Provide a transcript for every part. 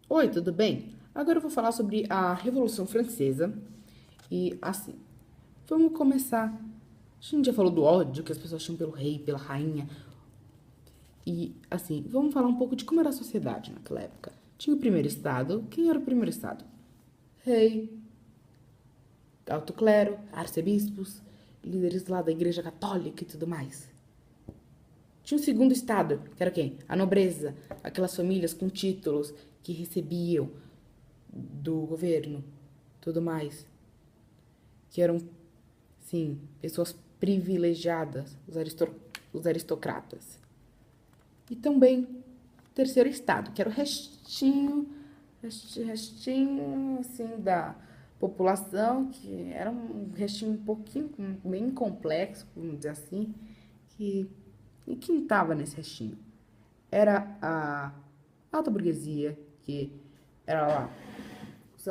Oi, tudo bem? Agora eu vou falar sobre a Revolução Francesa. E assim, vamos começar. A gente já falou do ódio que as pessoas tinham pelo rei, pela rainha. E assim, vamos falar um pouco de como era a sociedade naquela época. Tinha o primeiro estado. Quem era o primeiro estado? Rei, alto clero, arcebispos, líderes lá da Igreja Católica e tudo mais. Tinha o segundo estado, que era quem? A nobreza, aquelas famílias com títulos que recebiam do governo, tudo mais, que eram, sim, pessoas privilegiadas, os aristocratas. E também o terceiro estado, que era o restinho, assim, da população, que era um restinho um pouquinho, bem complexo, vamos dizer assim, que, e quem estava nesse restinho? Era a alta burguesia, que era lá,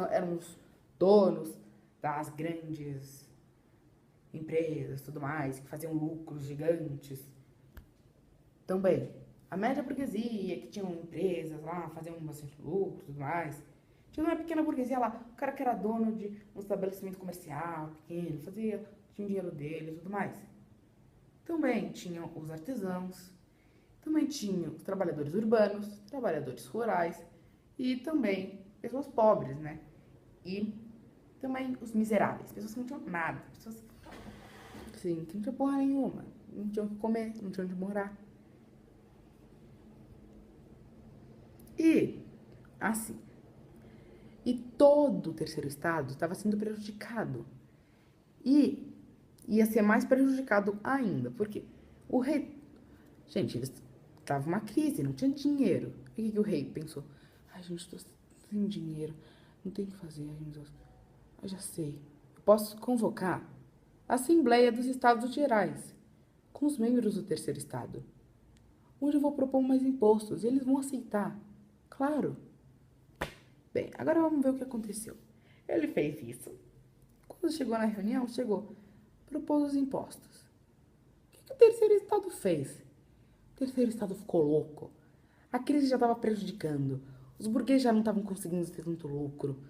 eram os donos das grandes empresas, tudo mais, que faziam lucros gigantes. Também, a média burguesia, que tinham empresas lá, faziam bastante lucro, tudo mais. Tinha uma pequena burguesia lá, o cara que era dono de um estabelecimento comercial pequeno, tinha o dinheiro dele e tudo mais. Também tinham os artesãos, também tinham os trabalhadores urbanos, trabalhadores rurais e também pessoas pobres, né? E também os miseráveis, pessoas que não tinham nada, pessoas sim, que não tinha porra nenhuma, não tinham o que comer, não tinham onde morar. E, assim, e todo o terceiro estado estava sendo prejudicado. E ia ser mais prejudicado ainda, porque o rei. Gente, eles tava uma crise, não tinha dinheiro. E o que o rei pensou? Ai, gente, tô sem dinheiro, não tem o que fazer, ai, meu Deus. Eu já sei. Eu posso convocar a Assembleia dos Estados Gerais com os membros do terceiro estado, onde eu vou propor mais impostos e eles vão aceitar. Claro. Bem, agora vamos ver o que aconteceu. Ele fez isso. Quando chegou na reunião, propôs os impostos. O que o terceiro estado fez? O terceiro estado ficou louco. A crise já estava prejudicando. Os burgueses já não estavam conseguindo ter tanto lucro.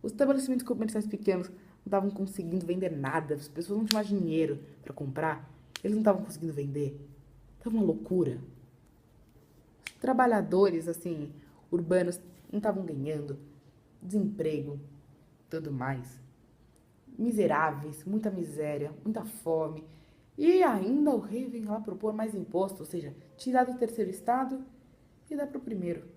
Os estabelecimentos comerciais pequenos não estavam conseguindo vender nada. As pessoas não tinham mais dinheiro para comprar. Eles não estavam conseguindo vender. Estava uma loucura. Os trabalhadores, assim, urbanos, não estavam ganhando. Desemprego, tudo mais. Miseráveis, muita miséria, muita fome. E ainda o rei vem lá propor mais imposto, ou seja, tirar do terceiro estado e dar para o primeiro.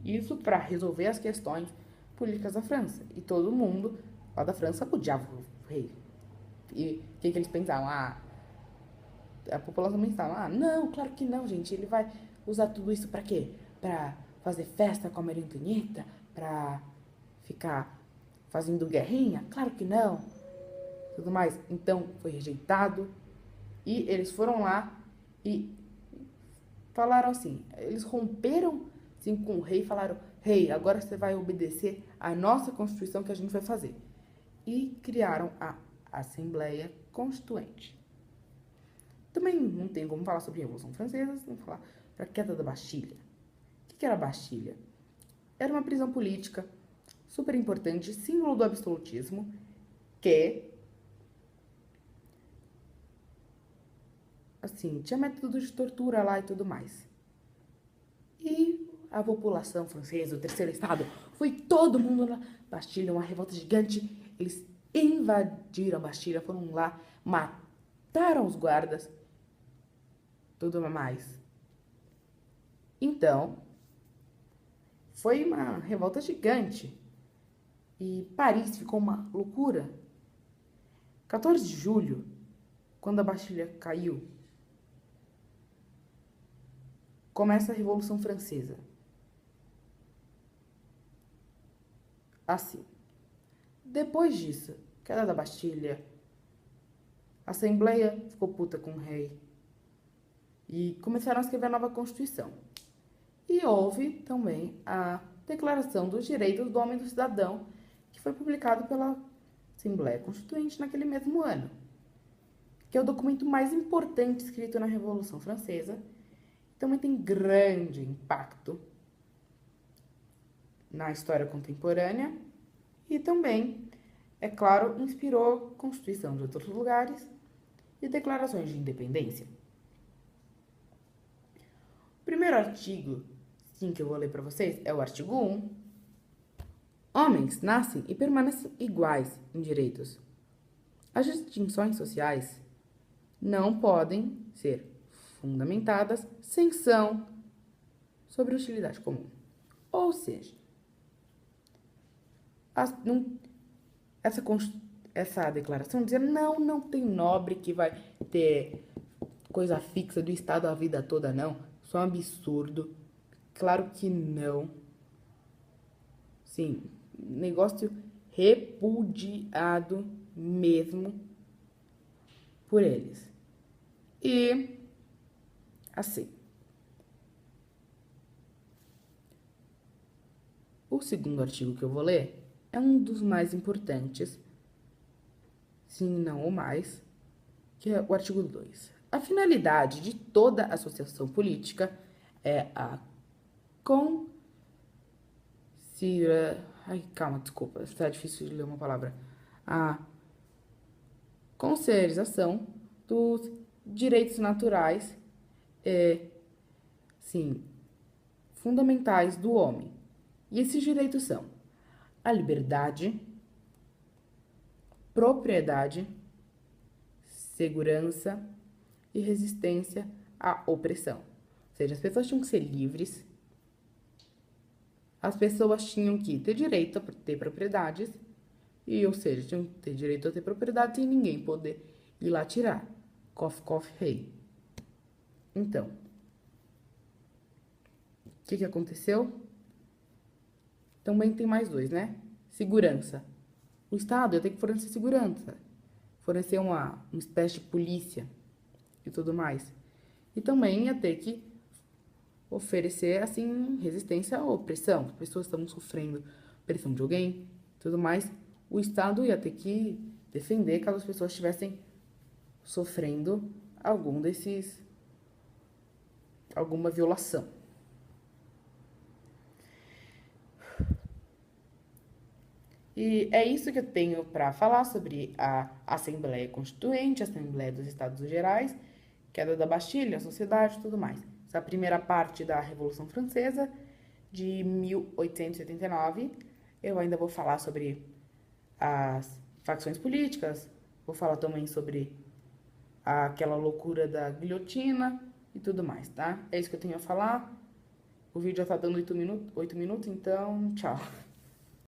Isso para resolver as questões políticas da França. E todo mundo lá da França odiava o rei. E o que eles pensavam? A população pensava, não, claro que não, gente. Ele vai usar tudo isso para quê? Para fazer festa com a Maria Antonieta? Para ficar fazendo guerrinha? Claro que não. Tudo mais. Então foi rejeitado. E eles foram lá e falaram assim, eles romperam assim, com o rei e falaram, rei, agora você vai obedecer à nossa Constituição que a gente vai fazer. E criaram a Assembleia Constituinte. Também não tem como falar sobre a Revolução Francesa sem falar da queda da Bastilha. O que era a Bastilha? Era uma prisão política super importante, símbolo do absolutismo, que, assim, tinha métodos de tortura lá e tudo mais. E a população francesa, o terceiro estado, foi todo mundo na Bastilha, uma revolta gigante. Eles invadiram a Bastilha, foram lá, mataram os guardas, tudo mais. Então, foi uma revolta gigante. E Paris ficou uma loucura. 14 de julho, quando a Bastilha caiu, começa a Revolução Francesa. Assim, depois disso, queda da Bastilha, a Assembleia ficou puta com o rei e começaram a escrever a nova Constituição. E houve também a Declaração dos Direitos do Homem e do Cidadão, que foi publicado pela Assembleia Constituinte naquele mesmo ano, que é o documento mais importante escrito na Revolução Francesa. Também tem grande impacto na história contemporânea e também, é claro, inspirou a Constituição de outros lugares e declarações de independência. O primeiro artigo, sim, que eu vou ler para vocês é o artigo 1. Homens nascem e permanecem iguais em direitos. As distinções sociais não podem ser fundamentadas sem são sobre utilidade comum. Ou seja, essa declaração dizia não tem nobre que vai ter coisa fixa do Estado a vida toda, não. Isso é um absurdo. Claro que não. Sim, negócio repudiado mesmo por eles. E assim, o segundo artigo que eu vou ler é um dos mais importantes, sim, não o mais, que é o artigo 2. A finalidade de toda associação política é a Ai, calma, desculpa, está difícil de ler uma palavra. A concretização dos direitos naturais, sim, fundamentais do homem. E esses direitos são a liberdade, propriedade, segurança e resistência à opressão. Ou seja, as pessoas tinham que ser livres, as pessoas tinham que ter direito a ter propriedades, ou seja, tinham que ter direito a ter propriedades e ninguém poder ir lá tirar. Cof, cof, rei. Então, o que aconteceu? Também tem mais dois, né? Segurança. O Estado ia ter que fornecer segurança, fornecer uma espécie de polícia e tudo mais. E também ia ter que oferecer, assim, resistência à opressão. As pessoas estavam sofrendo pressão de alguém, tudo mais. O Estado ia ter que defender caso as pessoas estivessem sofrendo alguma violação. E é isso que eu tenho para falar sobre a Assembleia Constituinte, a Assembleia dos Estados Gerais, queda da Bastilha, a sociedade e tudo mais. Essa é a primeira parte da Revolução Francesa, de 1889. Eu ainda vou falar sobre as facções políticas, vou falar também sobre aquela loucura da guilhotina e tudo mais, tá? É isso que eu tenho a falar. O vídeo já tá dando 8 minutos, então tchau.